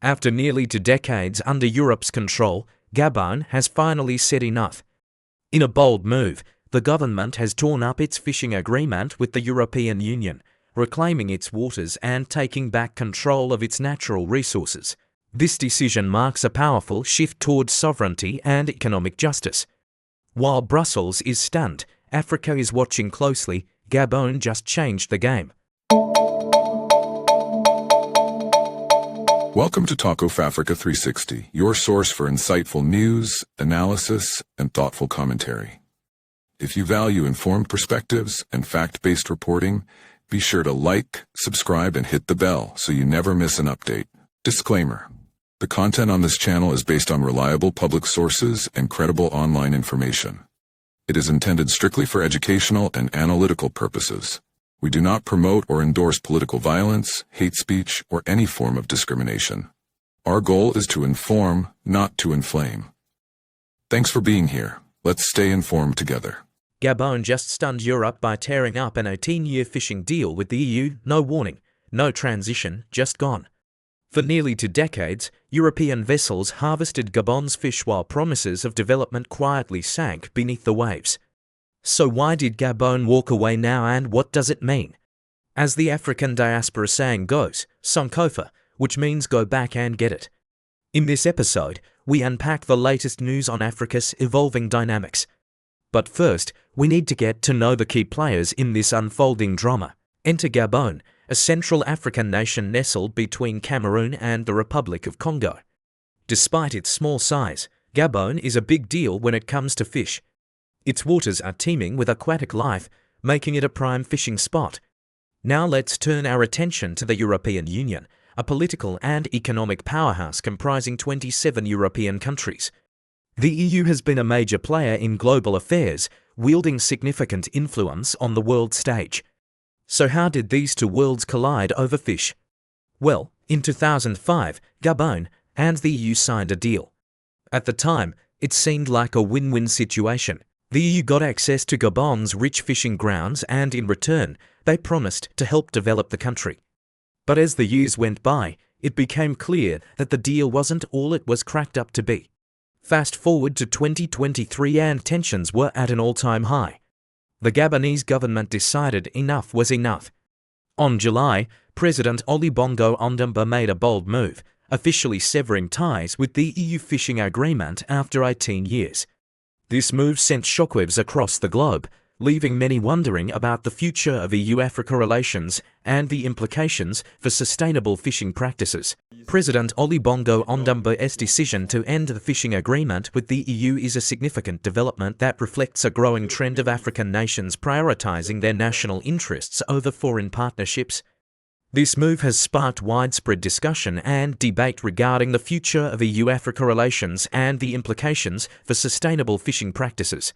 After nearly 2 decades under Europe's control, Gabon has finally said enough. In a bold move, the government has torn up its fishing agreement with the European Union, reclaiming its waters and taking back control of its natural resources. This decision marks a powerful shift towards sovereignty and economic justice. While Brussels is stunned, Africa is watching closely. Gabon just changed the game. Welcome to Talk of Africa 360, your source for insightful news, analysis, and thoughtful commentary. If you value informed perspectives and fact-based reporting, be sure to like, subscribe, and hit the bell so you never miss an update. Disclaimer: the content on this channel is based on reliable public sources and credible online information. It is intended strictly for educational and analytical purposes. We do not promote or endorse political violence, hate speech, or any form of discrimination. Our goal is to inform, not to inflame. Thanks for being here. Let's stay informed together. Gabon just stunned Europe by tearing up an 18-year fishing deal with the EU. No warning, no transition, just gone. For nearly 2 decades, European vessels harvested Gabon's fish while promises of development quietly sank beneath the waves. So why did Gabon walk away now, and what does it mean? As the African diaspora saying goes, Sankofa, which means go back and get it. In this episode, we unpack the latest news on Africa's evolving dynamics. But first, we need to get to know the key players in this unfolding drama. Enter Gabon, a Central African nation nestled between Cameroon and the Republic of Congo. Despite its small size, Gabon is a big deal when it comes to fish. Its waters are teeming with aquatic life, making it a prime fishing spot. Now let's turn our attention to the European Union, a political and economic powerhouse comprising 27 European countries. The EU has been a major player in global affairs, wielding significant influence on the world stage. So how did these two worlds collide over fish? Well, in 2005, Gabon and the EU signed a deal. At the time, it seemed like a win-win situation. The EU got access to Gabon's rich fishing grounds, and in return, they promised to help develop the country. But as the years went by, it became clear that the deal wasn't all it was cracked up to be. Fast forward to 2023 and tensions were at an all-time high. The Gabonese government decided enough was enough. On July, President Olusegun Bongo Ondimba made a bold move, officially severing ties with the EU fishing agreement after 18 years. This move sent shockwaves across the globe, leaving many wondering about the future of EU-Africa relations and the implications for sustainable fishing practices. President Olusegun Bongo Ondimba's decision to end the fishing agreement with the EU is a significant development that reflects a growing trend of African nations prioritizing their national interests over foreign partnerships. This move has sparked widespread discussion and debate regarding the future of EU-Africa relations and the implications for sustainable fishing practices.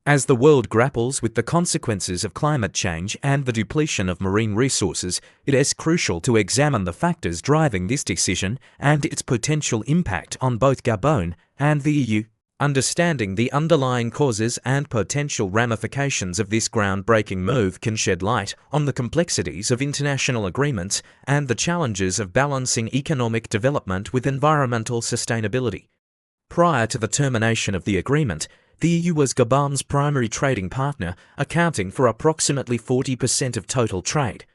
As the world grapples with the consequences of climate change and the depletion of marine resources, it is crucial to examine the factors driving this decision and its potential impact on both Gabon and the EU. Understanding the underlying causes and potential ramifications of this groundbreaking move can shed light on the complexities of international agreements and the challenges of balancing economic development with environmental sustainability. Prior to the termination of the agreement, the EU was Gabon's primary trading partner, accounting for approximately 40% of total trade.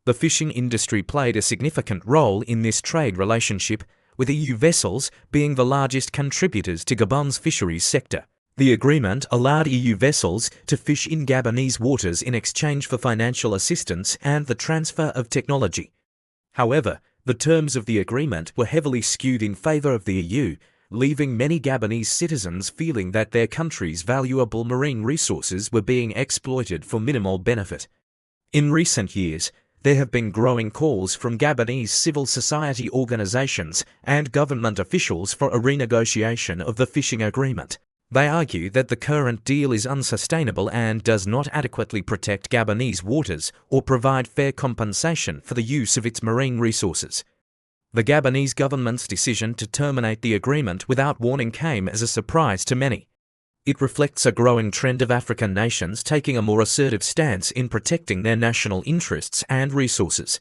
The fishing industry played a significant role in this trade relationship, with EU vessels being the largest contributors to Gabon's fisheries sector. The agreement allowed EU vessels to fish in Gabonese waters in exchange for financial assistance and the transfer of technology. However, the terms of the agreement were heavily skewed in favor of the EU, leaving many Gabonese citizens feeling that their country's valuable marine resources were being exploited for minimal benefit. In recent years, there have been growing calls from Gabonese civil society organizations and government officials for a renegotiation of the fishing agreement. They argue that the current deal is unsustainable and does not adequately protect Gabonese waters or provide fair compensation for the use of its marine resources. The Gabonese government's decision to terminate the agreement without warning came as a surprise to many. It reflects a growing trend of African nations taking a more assertive stance in protecting their national interests and resources.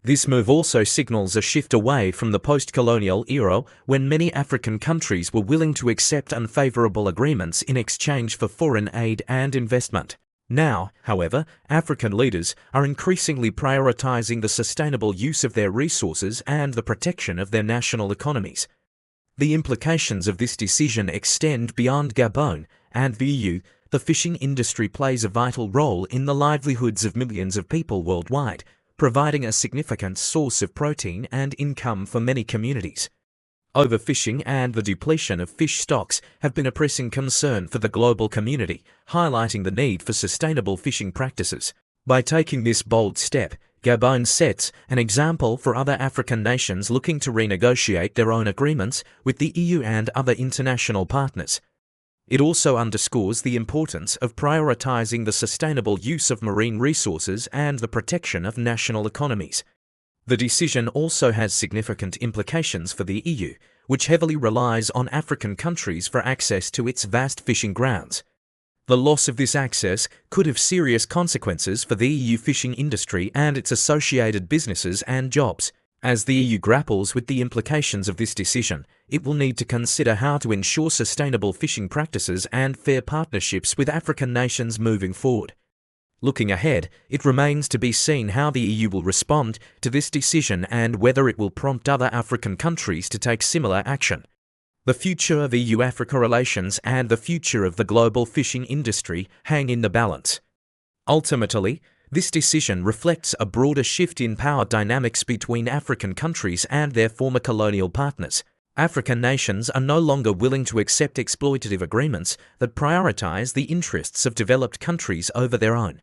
This move also signals a shift away from the post-colonial era when many African countries were willing to accept unfavorable agreements in exchange for foreign aid and investment. Now, however, African leaders are increasingly prioritizing the sustainable use of their resources and the protection of their national economies. The implications of this decision extend beyond Gabon and the EU. The fishing industry plays a vital role in the livelihoods of millions of people worldwide, providing a significant source of protein and income for many communities. Overfishing and the depletion of fish stocks have been a pressing concern for the global community, highlighting the need for sustainable fishing practices. By taking this bold step, Gabon sets an example for other African nations looking to renegotiate their own agreements with the EU and other international partners. It also underscores the importance of prioritizing the sustainable use of marine resources and the protection of national economies. The decision also has significant implications for the EU, which heavily relies on African countries for access to its vast fishing grounds. The loss of this access could have serious consequences for the EU fishing industry and its associated businesses and jobs. As the EU grapples with the implications of this decision, it will need to consider how to ensure sustainable fishing practices and fair partnerships with African nations moving forward. Looking ahead, it remains to be seen how the EU will respond to this decision and whether it will prompt other African countries to take similar action. The future of EU-Africa relations and the future of the global fishing industry hang in the balance. Ultimately, this decision reflects a broader shift in power dynamics between African countries and their former colonial partners. African nations are no longer willing to accept exploitative agreements that prioritize the interests of developed countries over their own.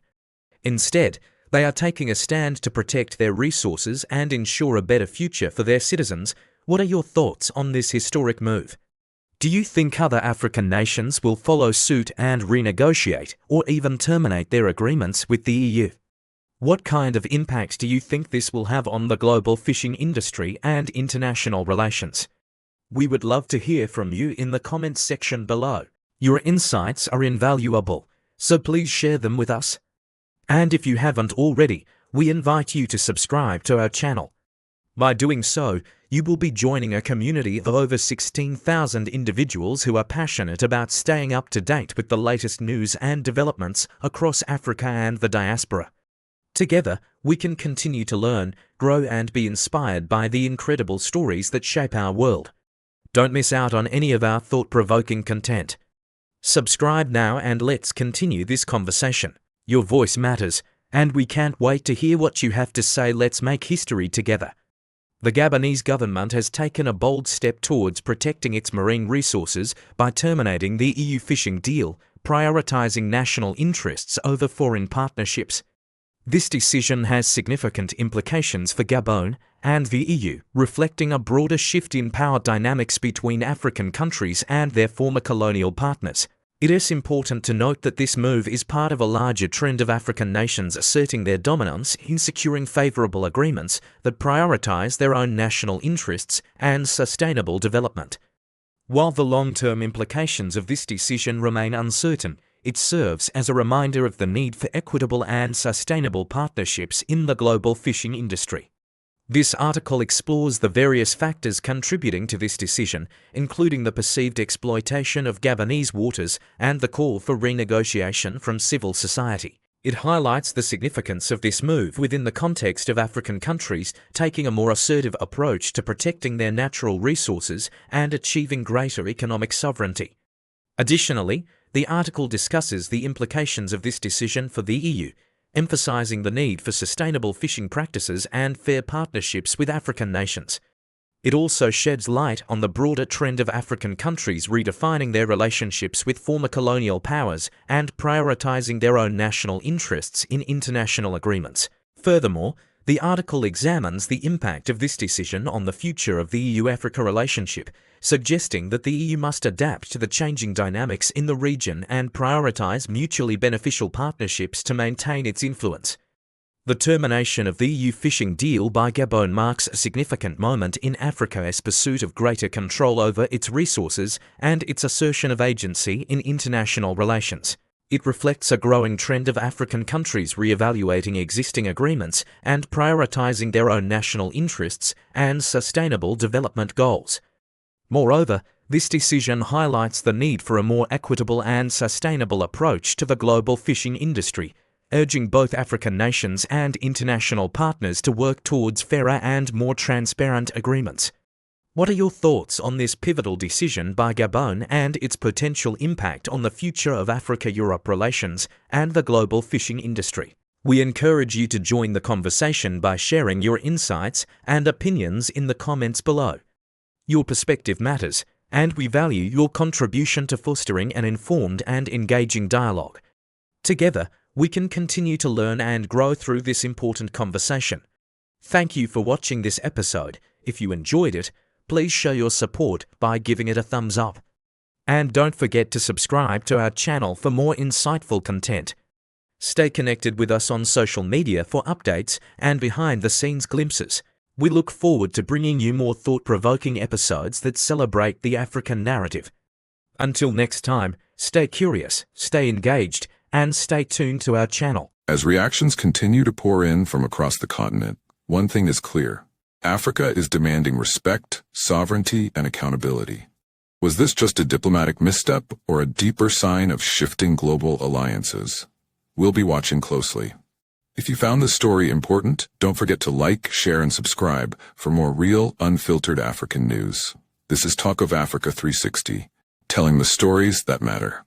Instead, they are taking a stand to protect their resources and ensure a better future for their citizens. What are your thoughts on this historic move? Do you think other African nations will follow suit and renegotiate or even terminate their agreements with the EU? What kind of impact do you think this will have on the global fishing industry and international relations? We would love to hear from you in the comments section below. Your insights are invaluable, so please share them with us. And if you haven't already, we invite you to subscribe to our channel. By doing so, you will be joining a community of over 16,000 individuals who are passionate about staying up to date with the latest news and developments across Africa and the diaspora. Together, we can continue to learn, grow and be inspired by the incredible stories that shape our world. Don't miss out on any of our thought-provoking content. Subscribe now and let's continue this conversation. Your voice matters, and we can't wait to hear what you have to say. Let's make history together. The Gabonese government has taken a bold step towards protecting its marine resources by terminating the EU fishing deal, prioritizing national interests over foreign partnerships. This decision has significant implications for Gabon and the EU, reflecting a broader shift in power dynamics between African countries and their former colonial partners. It is important to note that this move is part of a larger trend of African nations asserting their dominance in securing favorable agreements that prioritize their own national interests and sustainable development. While the long-term implications of this decision remain uncertain, it serves as a reminder of the need for equitable and sustainable partnerships in the global fishing industry. This article explores the various factors contributing to this decision, including the perceived exploitation of Gabonese waters and the call for renegotiation from civil society. It highlights the significance of this move within the context of African countries taking a more assertive approach to protecting their natural resources and achieving greater economic sovereignty. Additionally, the article discusses the implications of this decision for the EU, emphasizing the need for sustainable fishing practices and fair partnerships with African nations. It also sheds light on the broader trend of African countries redefining their relationships with former colonial powers and prioritizing their own national interests in international agreements. Furthermore, the article examines the impact of this decision on the future of the EU-Africa relationship, suggesting that the EU must adapt to the changing dynamics in the region and prioritize mutually beneficial partnerships to maintain its influence. The termination of the EU fishing deal by Gabon marks a significant moment in Africa's pursuit of greater control over its resources and its assertion of agency in international relations. It reflects a growing trend of African countries re-evaluating existing agreements and prioritizing their own national interests and sustainable development goals. Moreover, this decision highlights the need for a more equitable and sustainable approach to the global fishing industry, urging both African nations and international partners to work towards fairer and more transparent agreements. What are your thoughts on this pivotal decision by Gabon and its potential impact on the future of Africa-Europe relations and the global fishing industry? We encourage you to join the conversation by sharing your insights and opinions in the comments below. Your perspective matters, and we value your contribution to fostering an informed and engaging dialogue. Together, we can continue to learn and grow through this important conversation. Thank you for watching this episode. If you enjoyed it, please show your support by giving it a thumbs up. And don't forget to subscribe to our channel for more insightful content. Stay connected with us on social media for updates and behind-the-scenes glimpses. We look forward to bringing you more thought-provoking episodes that celebrate the African narrative. Until next time, stay curious, stay engaged, and stay tuned to our channel. As reactions continue to pour in from across the continent, one thing is clear. Africa is demanding respect, sovereignty, and accountability. Was this just a diplomatic misstep or a deeper sign of shifting global alliances? We'll be watching closely. If you found this story important, don't forget to like, share, and subscribe for more real, unfiltered African news. This is Talk of Africa 360, telling the stories that matter.